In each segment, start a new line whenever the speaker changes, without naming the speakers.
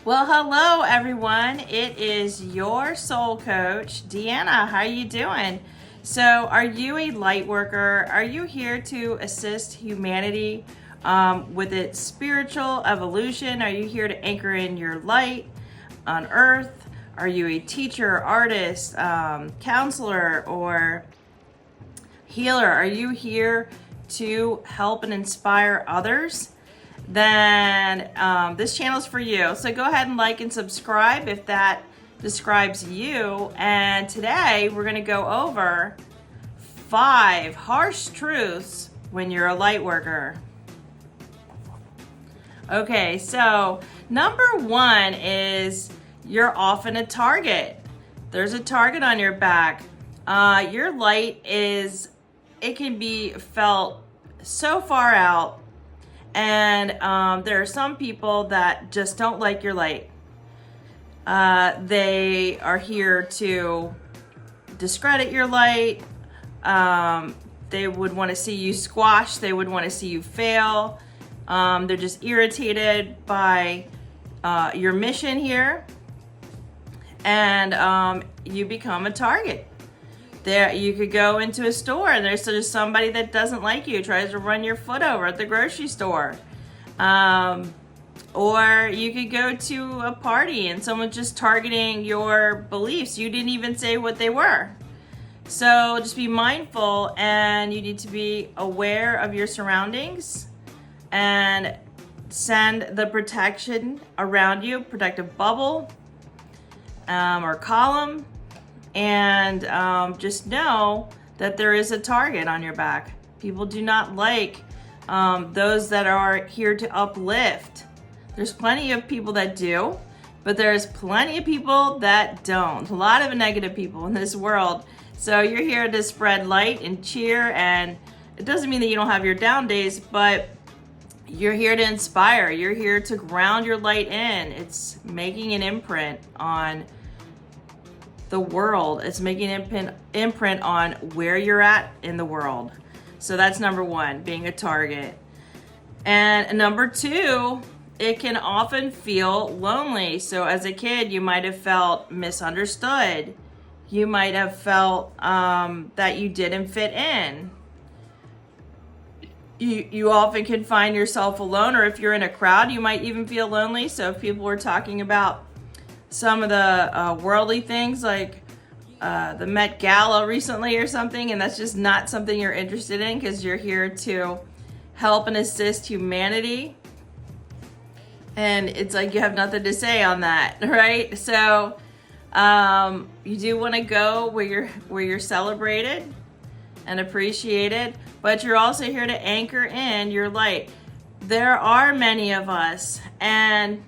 Well, hello everyone. It is your soul coach, Deanna. How are you doing? So, are you a light worker? Are you here to assist humanity with its spiritual evolution? Are you here to anchor in your light on earth? Are you a teacher, artist, counselor, or healer? Are you here to help and inspire others? Then this channel is for you. So go ahead and like and subscribe if that describes you. And today we're going to go over 5 harsh truths when you're a light worker. Okay, so number 1 is you're often a target. There's a target on your back. Your light it can be felt so far out. And there are some people that just don't like your light. They are here to discredit your light. They would want to see you squash. They would want to see you fail. They're just irritated by your mission here. And you become a target. There, you could go into a store and there's just somebody that doesn't like you, tries to run your foot over at the grocery store. Or you could go to a party and someone's just targeting your beliefs. You didn't even say what they were. So just be mindful, and you need to be aware of your surroundings and send the protection around you, protective bubble or column. And just know that there is a target on your back. People do not like those that are here to uplift. There's plenty of people that do, but there's plenty of people that don't. A lot of negative people in this world. So you're here to spread light and cheer, and it doesn't mean that you don't have your down days, but you're here to inspire. You're here to ground your light in. It's making an imprint on the world. It's making an imprint on where you're at in the world. So that's number 1, being a target. And number 2, it can often feel lonely. So as a kid, you might have felt misunderstood. You might have felt that you didn't fit in. You often can find yourself alone, or if you're in a crowd, you might even feel lonely. So if people were talking about some of the worldly things like the Met Gala recently or something, and that's just not something you're interested in because you're here to help and assist humanity, and it's like you have nothing to say on that, right? So you do want to go where you're celebrated and appreciated, but you're also here to anchor in your light. There are many of us, and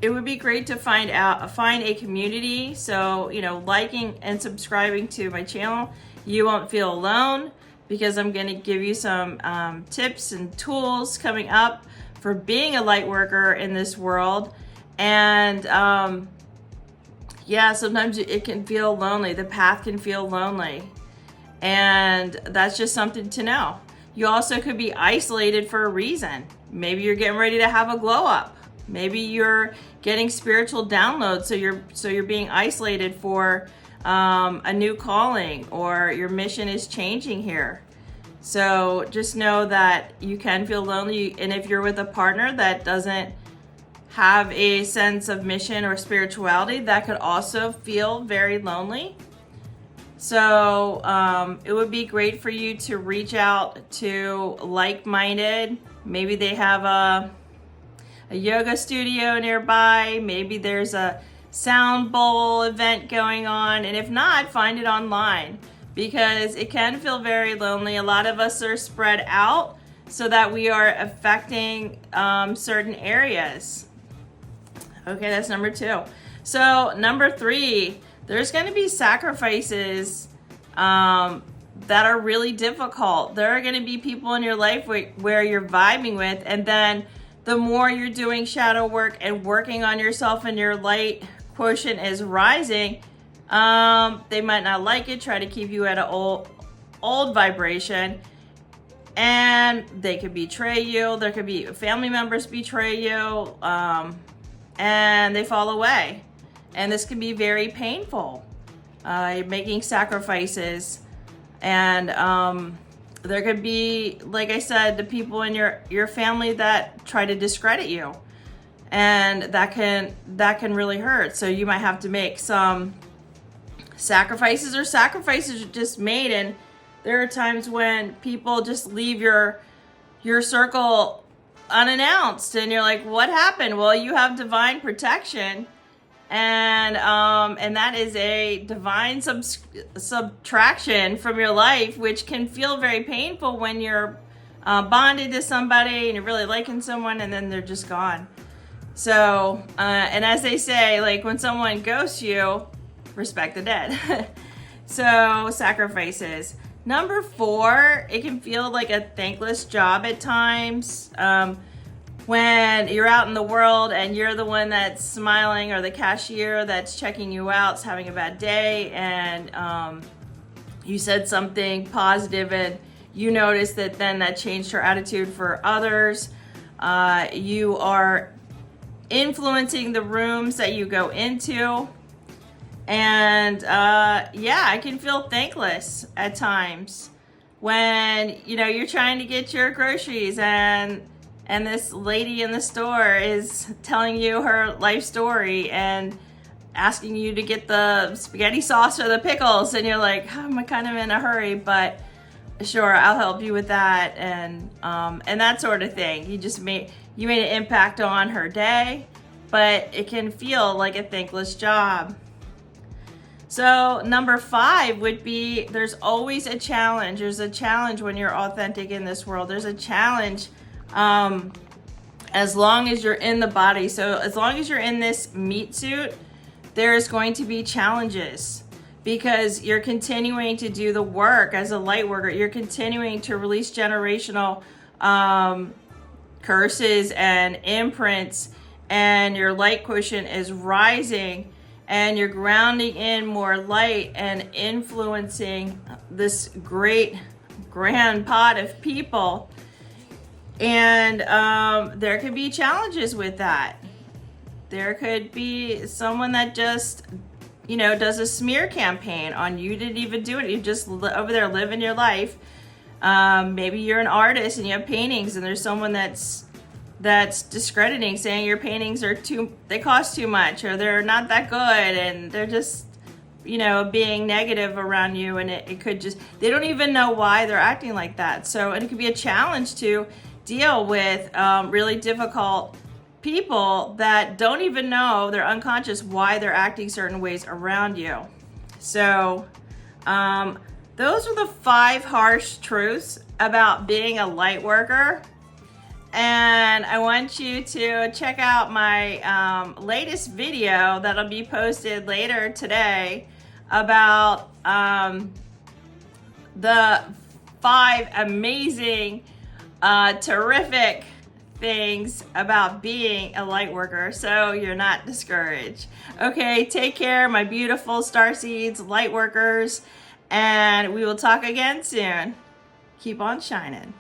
it would be great to find a community. So, liking and subscribing to my channel, you won't feel alone, because I'm going to give you some tips and tools coming up for being a light worker in this world. And sometimes it can feel lonely. The path can feel lonely. And that's just something to know. You also could be isolated for a reason. Maybe you're getting ready to have a glow up. Maybe you're getting spiritual downloads, so you're being isolated for a new calling, or your mission is changing here. So just know that you can feel lonely, and if you're with a partner that doesn't have a sense of mission or spirituality, that could also feel very lonely. So it would be great for you to reach out to like-minded. Maybe they have a yoga studio nearby. Maybe there's a sound bowl event going on. And if not, find it online, because it can feel very lonely. A lot of us are spread out so that we are affecting certain areas. Okay, that's number 2. So number 3, there's going to be sacrifices that are really difficult. There are going to be people in your life where you're vibing with, and then the more you're doing shadow work and working on yourself and your light quotient is rising, they might not like it, try to keep you at an old vibration, and they could betray you. There could be family members betray you. and they fall away. And this can be very painful. You're making sacrifices, and there could be, like I said, the people in your family that try to discredit you, and that can really hurt. So you might have to make some sacrifices, or sacrifices are just made. And there are times when people just leave your circle unannounced, and you're like, what happened? Well, you have divine protection, and that is a divine subtraction from your life, which can feel very painful when you're bonded to somebody and you're really liking someone, and then they're just gone. So and as they say, like, when someone ghosts you, respect the dead. So sacrifices. Number 4, it can feel like a thankless job at times. When you're out in the world and you're the one that's smiling, or the cashier that's checking you out is having a bad day, and you said something positive, and you notice that then that changed her attitude for others. You are influencing the rooms that you go into. And I can feel thankless at times when you're trying to get your groceries, and this lady in the store is telling you her life story and asking you to get the spaghetti sauce or the pickles, and you're like, I'm kind of in a hurry, but sure, I'll help you with that, and that sort of thing. You made an impact on her day, but it can feel like a thankless job. So number 5 would be, there's always a challenge. There's a challenge when you're authentic in this world. There's a challenge as long as you're in the body. So as long as you're in this meat suit, there's going to be challenges, because you're continuing to do the work as a light worker. You're continuing to release generational curses and imprints, and your light quotient is rising, and you're grounding in more light and influencing this great grand pot of people. And there could be challenges with that. There could be someone that just does a smear campaign on you. Didn't even do it. You're just over there living your life. Maybe you're an artist and you have paintings, and there's someone that's discrediting, saying your paintings they cost too much, or they're not that good, and they're just being negative around you. And it could just, they don't even know why they're acting like that. So, and it could be a challenge to deal with really difficult people that don't even know, they're unconscious, why they're acting certain ways around you. So those are the 5 harsh truths about being a light worker. And I want you to check out my latest video that'll be posted later today about the 5 amazing, terrific things about being a light worker, so you're not discouraged. Okay, take care, my beautiful starseeds, light workers, and we will talk again soon. Keep on shining.